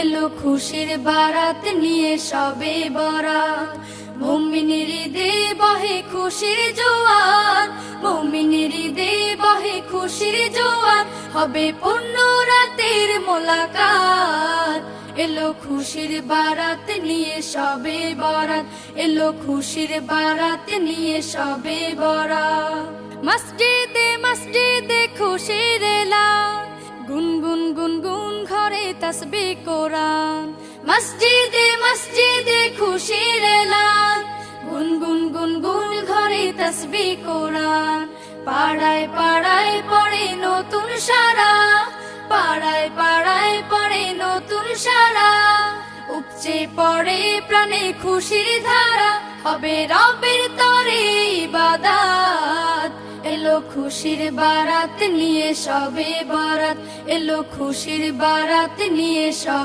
এলো খুশির বারাত নিয়ে সবে বরাত। মুমিনের ঈদে বহে খুশির জোয়ার, মুমিনের ঈদে বহে খুশির জোয়ার, হবে পূর্ণ রাতের মোলাকাত। এলো খুশির বারাত নিয়ে সবে বরাত, এলো খুশির বারাত নিয়ে সবে বরাত। মসজিদে মসজিদে খুশির এলান, গুনগুন গুনগুন ঘরে তাসবিহ কোরআন। মসজিদে মসজিদে খুশির এলান, গুনগুন গুনগুন ঘরে তাসবিহ কোরআন। পাড়ায় পাড়ায় পড়ে নতুন সারা, পাড়ায় পাড়ায় পড়ে নতুন সারা। উপচে পড়ে প্রাণে খুশির ধারা, হবে রবের তরে ইবাদত। এলো খুশির বারাত নিয়ে সবে বরাত, এলো খুশির বারাত নিয়ে সবে